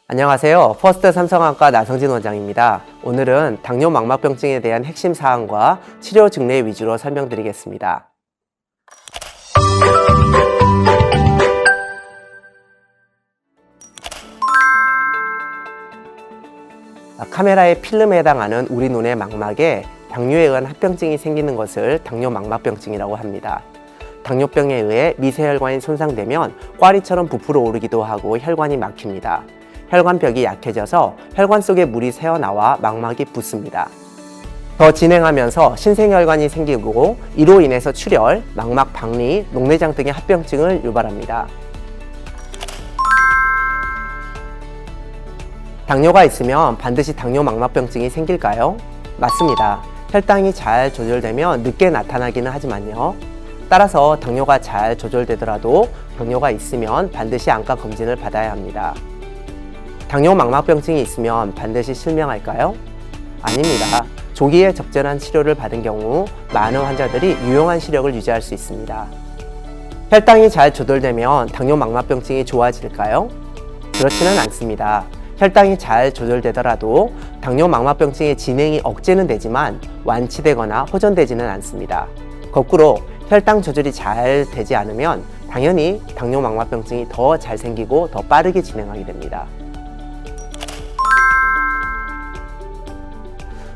안녕하세요. 퍼스트 삼성안과 나성진 원장입니다. 오늘은 당뇨 망막병증에 대한 핵심 사항과 치료 증례 위주로 설명드리겠습니다. 카메라의 필름에 해당하는 우리 눈의 망막에 당뇨에 의한 합병증이 생기는 것을 당뇨 망막병증이라고 합니다. 당뇨병에 의해 미세혈관이 손상되면 꽈리처럼 부풀어 오르기도 하고 혈관이 막힙니다. 혈관벽이 약해져서 혈관 속에 물이 새어나와 망막이 붓습니다. 더 진행하면서 신생혈관이 생기고 이로 인해서 출혈, 망막 박리, 녹내장 등의 합병증을 유발합니다. 당뇨가 있으면 반드시 당뇨 망막병증이 생길까요? 맞습니다. 혈당이 잘 조절되면 늦게 나타나기는 하지만요. 따라서 당뇨가 잘 조절되더라도 당뇨가 있으면 반드시 안과 검진을 받아야 합니다. 당뇨 망막병증이 있으면 반드시 실명할까요? 아닙니다. 조기에 적절한 치료를 받은 경우 많은 환자들이 유용한 시력을 유지할 수 있습니다. 혈당이 잘 조절되면 당뇨 망막병증이 좋아질까요? 그렇지는 않습니다. 혈당이 잘 조절되더라도 당뇨 망막병증의 진행이 억제는 되지만 완치되거나 호전되지는 않습니다. 거꾸로 혈당 조절이 잘 되지 않으면 당연히 당뇨 망막병증이 더 잘 생기고 더 빠르게 진행하게 됩니다.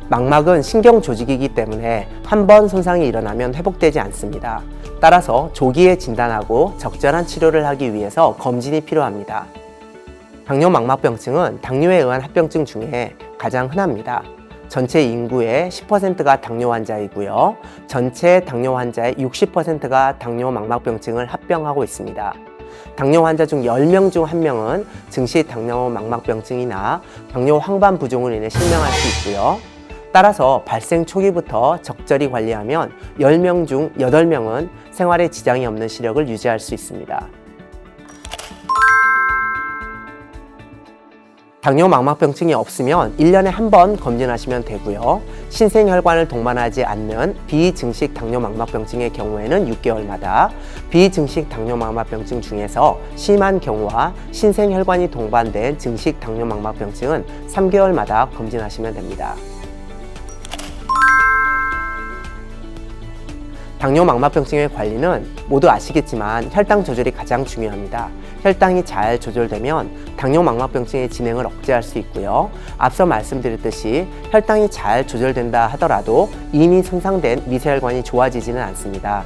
망막은 신경 조직이기 때문에 한 번 손상이 일어나면 회복되지 않습니다. 따라서 조기에 진단하고 적절한 치료를 하기 위해서 검진이 필요합니다. 당뇨 망막병증은 당뇨에 의한 합병증 중에 가장 흔합니다. 전체 인구의 10%가 당뇨 환자이고요. 전체 당뇨 환자의 60%가 당뇨 망막병증을 합병하고 있습니다. 당뇨 환자 중 10명 중 1명은 증시 당뇨 망막병증이나 당뇨 황반 부종으로 인해 실명할 수 있고요. 따라서 발생 초기부터 적절히 관리하면 10명 중 8명은 생활에 지장이 없는 시력을 유지할 수 있습니다. 당뇨 망막병증이 없으면 1년에 한 번 검진하시면 되고요. 신생혈관을 동반하지 않는 비증식 당뇨 망막병증의 경우에는 6개월마다, 비증식 당뇨 망막병증 중에서 심한 경우와 신생혈관이 동반된 증식 당뇨 망막병증은 3개월마다 검진하시면 됩니다. 당뇨 망막병증의 관리는 모두 아시겠지만 혈당 조절이 가장 중요합니다. 혈당이 잘 조절되면 당뇨 망막병증의 진행을 억제할 수 있고요. 앞서 말씀드렸듯이 혈당이 잘 조절된다 하더라도 이미 손상된 미세혈관이 좋아지지는 않습니다.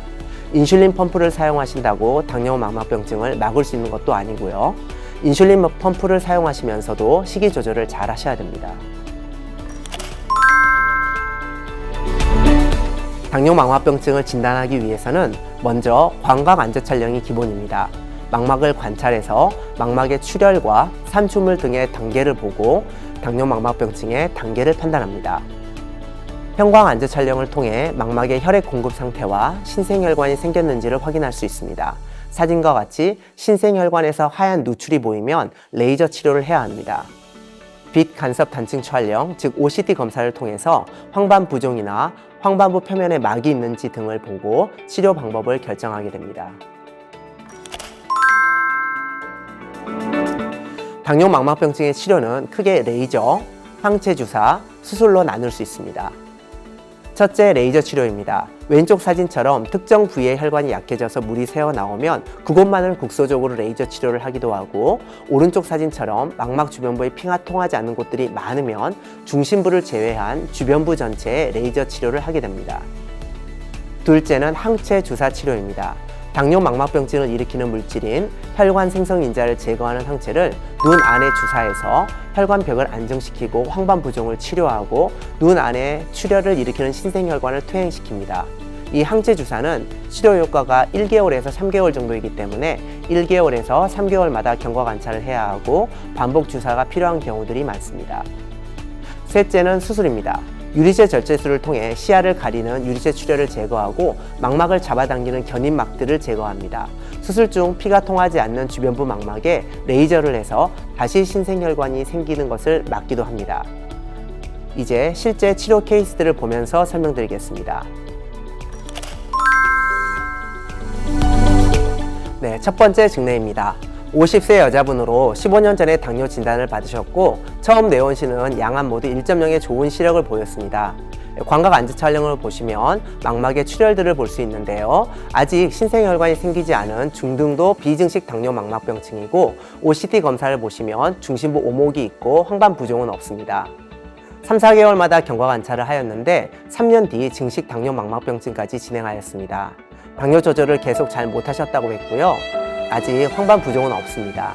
인슐린 펌프를 사용하신다고 당뇨 망막병증을 막을 수 있는 것도 아니고요. 인슐린 펌프를 사용하시면서도 식이 조절을 잘 하셔야 됩니다. 당뇨 망막병증을 진단하기 위해서는 먼저 광각 안저 촬영이 기본입니다. 망막을 관찰해서 망막의 출혈과 산출물 등의 단계를 보고 당뇨 망막병증의 단계를 판단합니다. 형광 안저 촬영을 통해 망막의 혈액 공급 상태와 신생혈관이 생겼는지를 확인할 수 있습니다. 사진과 같이 신생혈관에서 하얀 누출이 보이면 레이저 치료를 해야 합니다. 빛 간섭 단층 촬영, 즉 OCT 검사를 통해서 황반 부종이나 황반부 표면에 막이 있는지 등을 보고 치료 방법을 결정하게 됩니다. 당뇨 망막병증의 치료는 크게 레이저, 항체 주사, 수술로 나눌 수 있습니다. 첫째, 레이저 치료입니다. 왼쪽 사진처럼 특정 부위의 혈관이 약해져서 물이 새어나오면 그곳만을 국소적으로 레이저 치료를 하기도 하고, 오른쪽 사진처럼 망막 주변부에 피가 통하지 않는 곳들이 많으면 중심부를 제외한 주변부 전체에 레이저 치료를 하게 됩니다. 둘째는 항체 주사 치료입니다. 당뇨 망막병증을 일으키는 물질인 혈관 생성인자를 제거하는 항체를 눈 안에 주사해서 혈관벽을 안정시키고 황반 부종을 치료하고 눈 안에 출혈을 일으키는 신생혈관을 퇴행시킵니다. 이 항체 주사는 치료 효과가 1개월에서 3개월 정도이기 때문에 1개월에서 3개월마다 경과 관찰을 해야 하고 반복 주사가 필요한 경우들이 많습니다. 셋째는 수술입니다. 유리체 절제술을 통해 시야를 가리는 유리체 출혈을 제거하고 망막을 잡아당기는 견인막들을 제거합니다. 수술 중 피가 통하지 않는 주변부 망막에 레이저를 해서 다시 신생혈관이 생기는 것을 막기도 합니다. 이제 실제 치료 케이스들을 보면서 설명드리겠습니다. 네, 첫 번째 증례입니다. 50세 여자분으로 15년 전에 당뇨 진단을 받으셨고 처음 내원시는 양암 모두 1.0의 좋은 시력을 보였습니다. 광각 안지 촬영을 보시면 망막의 출혈들을 볼 수 있는데요. 아직 신생혈관이 생기지 않은 중등도 비증식 당뇨 망막병증이고 OCT 검사를 보시면 중심부 오목이 있고 황반 부종은 없습니다. 3, 4개월마다 경과 관찰을 하였는데 3년 뒤 증식 당뇨 망막병증까지 진행하였습니다. 당뇨 조절을 계속 잘 못하셨다고 했고요. 아직 황반 부종은 없습니다.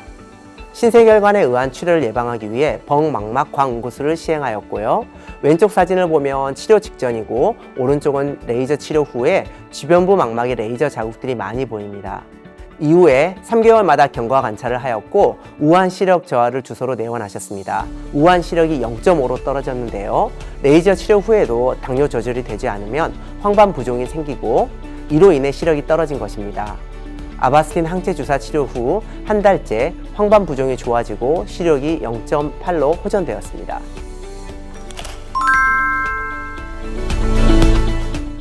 신생혈관에 의한 출혈을 예방하기 위해 벙망막 광응구술을 시행하였고요. 왼쪽 사진을 보면 치료 직전이고 오른쪽은 레이저 치료 후에 주변부 망막에 레이저 자국들이 많이 보입니다. 이후에 3개월마다 경과 관찰을 하였고 우한 시력 저하를 주소로 내원하셨습니다. 우한 시력이 0.5로 떨어졌는데요. 레이저 치료 후에도 당뇨 조절이 되지 않으면 황반 부종이 생기고 이로 인해 시력이 떨어진 것입니다. 아바스틴 항체 주사 치료 후 한 달째 황반 부종이 좋아지고 시력이 0.8로 호전되었습니다.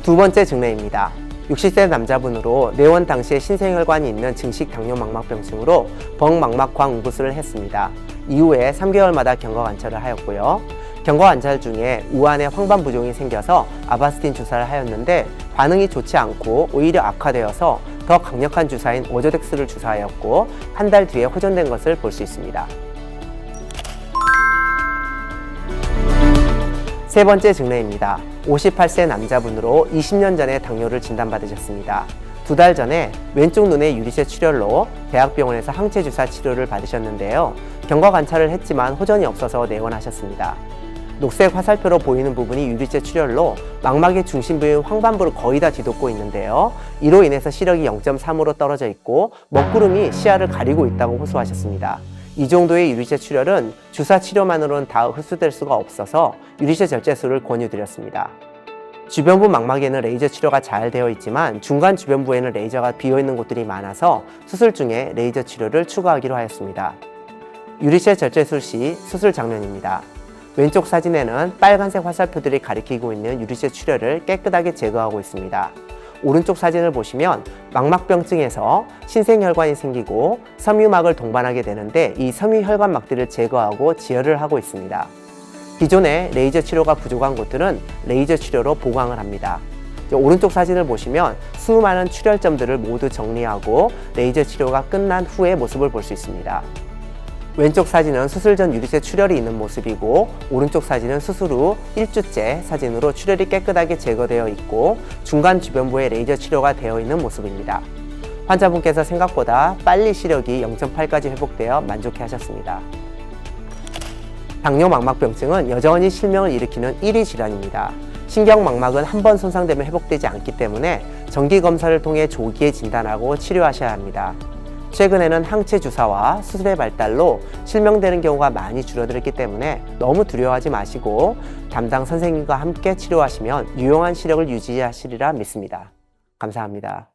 두 번째 증례입니다. 60세 남자분으로 내원 당시에 신생혈관이 있는 증식 당뇨 망막병증으로 벙망막 광응구술을 했습니다. 이후에 3개월마다 경과 관찰을 하였고요. 경과 관찰 중에 우한에 황반 부종이 생겨서 아바스틴 주사를 하였는데 반응이 좋지 않고 오히려 악화되어서 더 강력한 주사인 오조덱스를 주사하였고 한 달 뒤에 호전된 것을 볼 수 있습니다. 세 번째 증례입니다. 58세 남자분으로 20년 전에 당뇨를 진단받으셨습니다. 2달 전에 왼쪽 눈의 유리체 출혈로 대학병원에서 항체 주사 치료를 받으셨는데요. 경과 관찰을 했지만 호전이 없어서 내원하셨습니다. 녹색 화살표로 보이는 부분이 유리체 출혈로 망막의 중심부인 황반부를 거의 다 뒤덮고 있는데요. 이로 인해서 시력이 0.3으로 떨어져 있고 먹구름이 시야를 가리고 있다고 호소하셨습니다. 이 정도의 유리체 출혈은 주사 치료만으로는 다 흡수될 수가 없어서 유리체 절제술을 권유드렸습니다. 주변부 망막에는 레이저 치료가 잘 되어 있지만 중간 주변부에는 레이저가 비어있는 곳들이 많아서 수술 중에 레이저 치료를 추가하기로 하였습니다. 유리체 절제술 시 수술 장면입니다. 왼쪽 사진에는 빨간색 화살표들이 가리키고 있는 유리체 출혈을 깨끗하게 제거하고 있습니다. 오른쪽 사진을 보시면 망막병증에서 신생혈관이 생기고 섬유막을 동반하게 되는데 이 섬유혈관막들을 제거하고 지혈을 하고 있습니다. 기존에 레이저 치료가 부족한 곳들은 레이저 치료로 보강을 합니다. 오른쪽 사진을 보시면 수많은 출혈점들을 모두 정리하고 레이저 치료가 끝난 후의 모습을 볼 수 있습니다. 왼쪽 사진은 수술 전 유리체 출혈이 있는 모습이고 오른쪽 사진은 수술 후 1주째 사진으로 출혈이 깨끗하게 제거되어 있고 중간 주변부에 레이저 치료가 되어 있는 모습입니다. 환자분께서 생각보다 빨리 시력이 0.8까지 회복되어 만족해 하셨습니다. 당뇨 망막병증은 여전히 실명을 일으키는 1위 질환입니다. 신경망막은 한 번 손상되면 회복되지 않기 때문에 정기검사를 통해 조기에 진단하고 치료하셔야 합니다. 최근에는 항체 주사와 수술의 발달로 실명되는 경우가 많이 줄어들었기 때문에 너무 두려워하지 마시고 담당 선생님과 함께 치료하시면 유용한 시력을 유지하시리라 믿습니다. 감사합니다.